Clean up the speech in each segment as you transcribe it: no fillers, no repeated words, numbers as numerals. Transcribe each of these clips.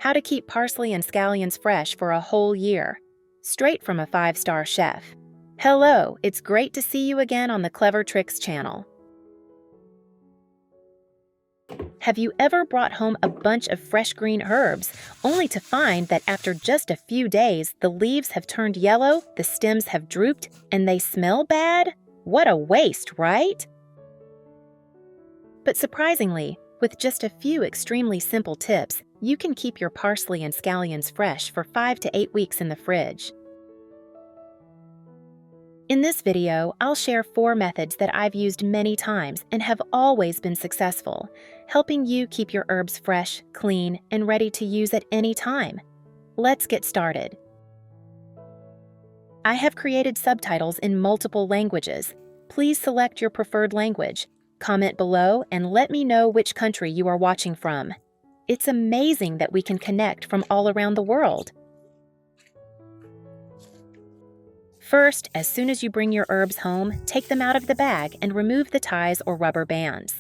How to keep parsley and scallions fresh for a whole year. Straight from a 5-star chef. Hello, it's great to see you again on the Clever Tricks channel. Have you ever brought home a bunch of fresh green herbs, only to find that after just a few days, the leaves have turned yellow, the stems have drooped, and they smell bad? What a waste, right? But surprisingly, with just a few extremely simple tips, you can keep your parsley and scallions fresh for 5 to 8 weeks in the fridge. In this video, I'll share 4 methods that I've used many times and have always been successful, helping you keep your herbs fresh, clean, and ready to use at any time. Let's get started. I have created subtitles in multiple languages. Please select your preferred language. Comment below and let me know which country you are watching from. It's amazing that we can connect from all around the world. First, as soon as you bring your herbs home, take them out of the bag and remove the ties or rubber bands.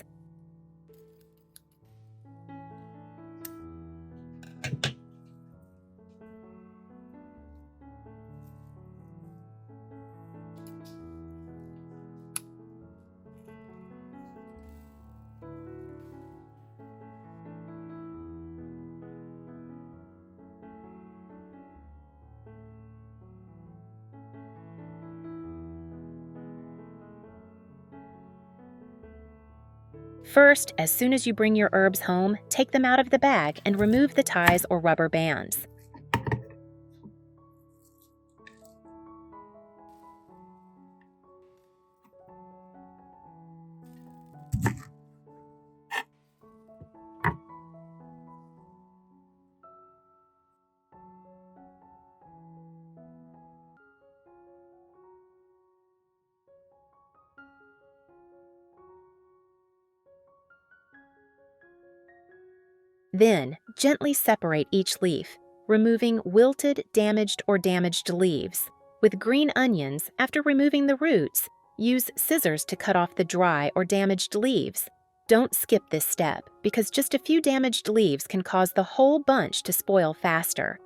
First, as soon as you bring your herbs home, take them out of the bag and remove the ties or rubber bands. Then, gently separate each leaf, removing wilted, damaged, or damaged leaves. With green onions, after removing the roots, use scissors to cut off the dry or damaged leaves. Don't skip this step, because just a few damaged leaves can cause the whole bunch to spoil faster.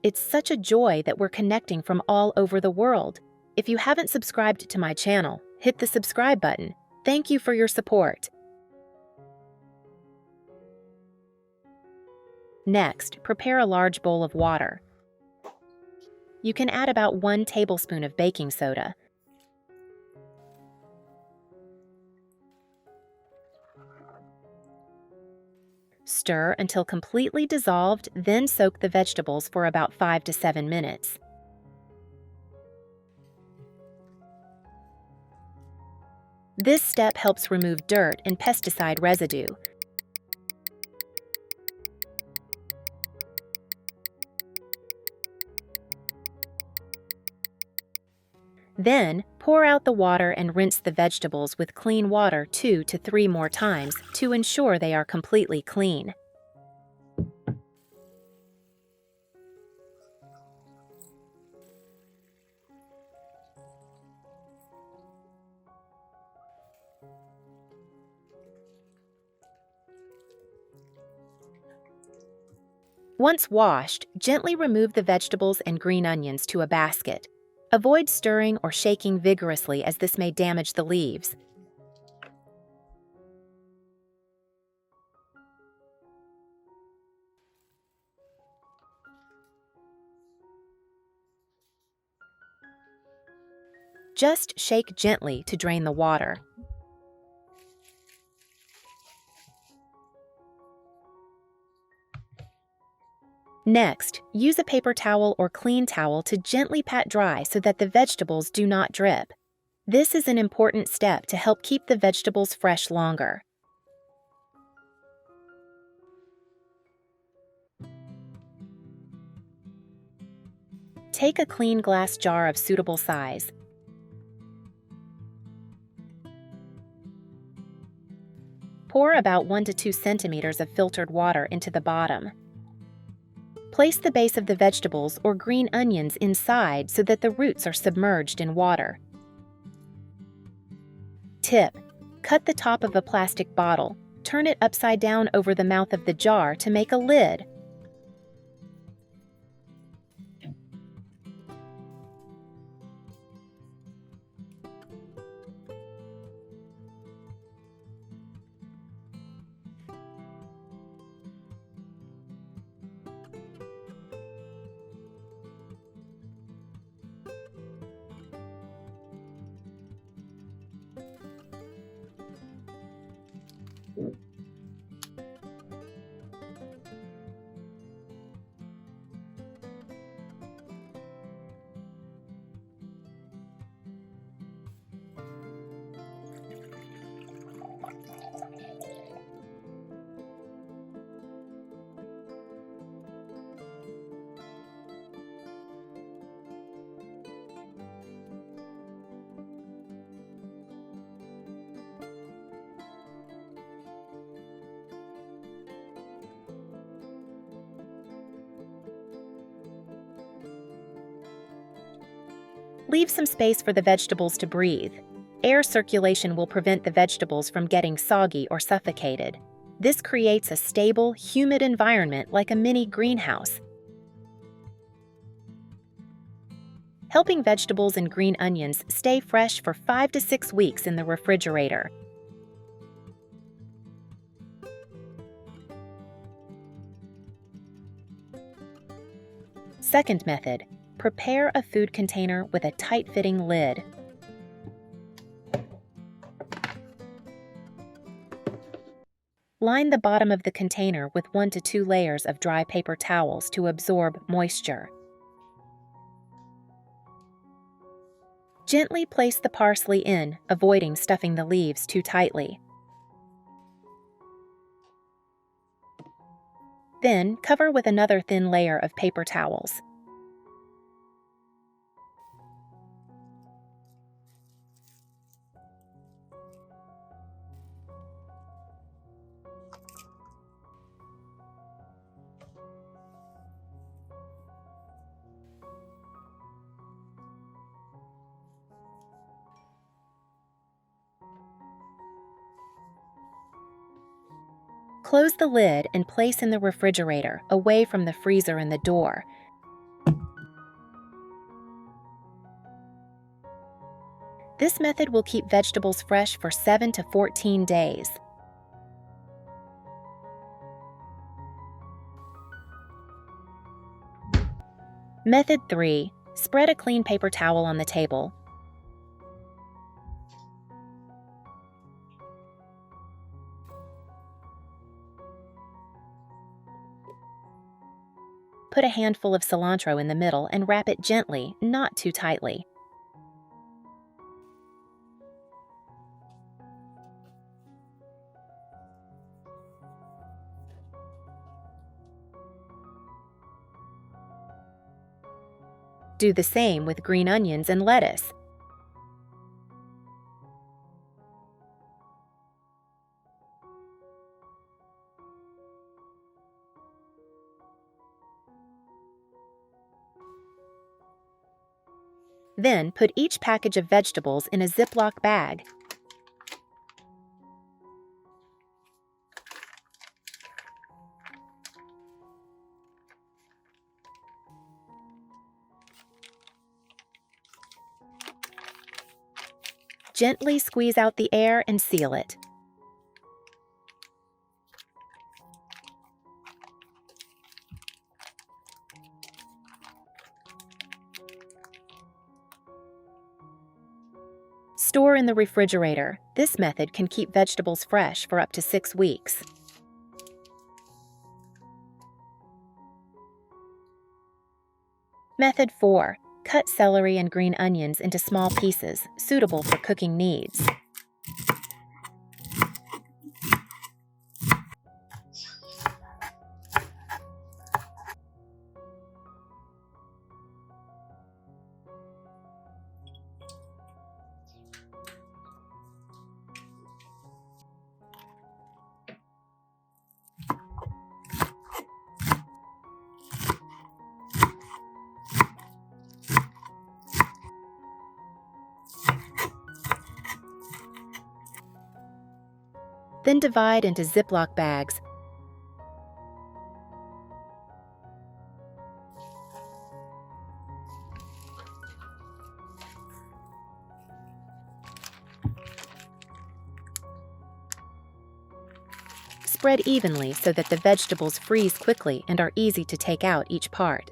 It's such a joy that we're connecting from all over the world. If you haven't subscribed to my channel, hit the subscribe button. Thank you for your support. Next, prepare a large bowl of water. You can add about 1 tablespoon of baking soda. Stir until completely dissolved, then soak the vegetables for about 5 to 7 minutes. This step helps remove dirt and pesticide residue. Then, pour out the water and rinse the vegetables with clean water 2 to 3 more times to ensure they are completely clean. Once washed, gently remove the vegetables and green onions to a basket. Avoid stirring or shaking vigorously as this may damage the leaves. Just shake gently to drain the water. Next, use a paper towel or clean towel to gently pat dry so that the vegetables do not drip. This is an important step to help keep the vegetables fresh longer. Take a clean glass jar of suitable size. Pour about 1 to 2 centimeters of filtered water into the bottom. Place the base of the vegetables or green onions inside so that the roots are submerged in water. Tip: cut the top of a plastic bottle. turn it upside down over the mouth of the jar to make a lid. Leave some space for the vegetables to breathe. Air circulation will prevent the vegetables from getting soggy or suffocated. This creates a stable, humid environment like a mini greenhouse. Helping vegetables and green onions stay fresh for 5 to 6 weeks in the refrigerator. Second method, prepare a food container with a tight-fitting lid. Line the bottom of the container with 1 to 2 layers of dry paper towels to absorb moisture. Gently place the parsley in, avoiding stuffing the leaves too tightly. Then, cover with another thin layer of paper towels. Close the lid and place in the refrigerator, away from the freezer and the door. This method will keep vegetables fresh for 7 to 14 days. Method 3. Spread a clean paper towel on the table. Put a handful of cilantro in the middle and wrap it gently, not too tightly. Do the same with green onions and lettuce. Then put each package of vegetables in a Ziploc bag. Gently squeeze out the air and seal it. Store in the refrigerator. This method can keep vegetables fresh for up to 6 weeks. Method 4. Cut celery and green onions into small pieces, suitable for cooking needs. Then divide into Ziploc bags. Spread evenly so that the vegetables freeze quickly and are easy to take out each part.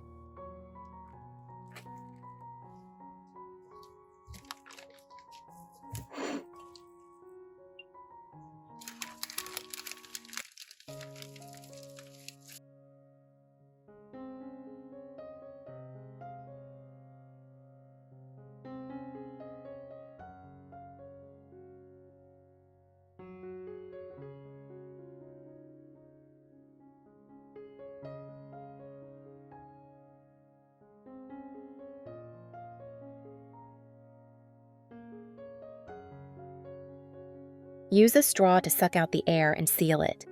Use a straw to suck out the air and seal it.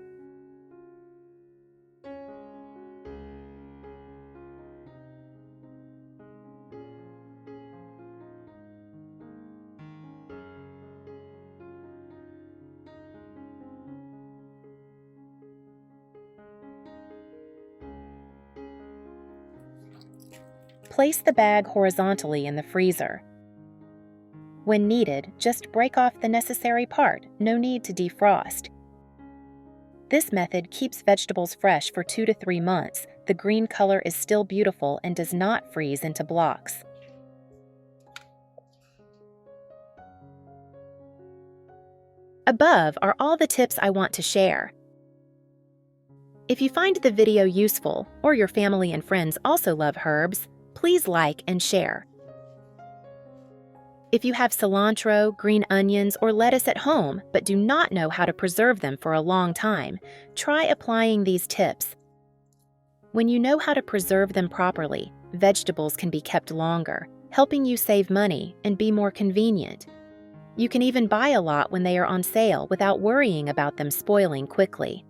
Place the bag horizontally in the freezer. When needed, just break off the necessary part, no need to defrost. This method keeps vegetables fresh for 2 to 3 months. The green color is still beautiful and does not freeze into blocks. Above are all the tips I want to share. If you find the video useful, or your family and friends also love herbs, please like and share. If you have cilantro, green onions, or lettuce at home but do not know how to preserve them for a long time, try applying these tips. When you know how to preserve them properly, vegetables can be kept longer, helping you save money and be more convenient. You can even buy a lot when they are on sale without worrying about them spoiling quickly.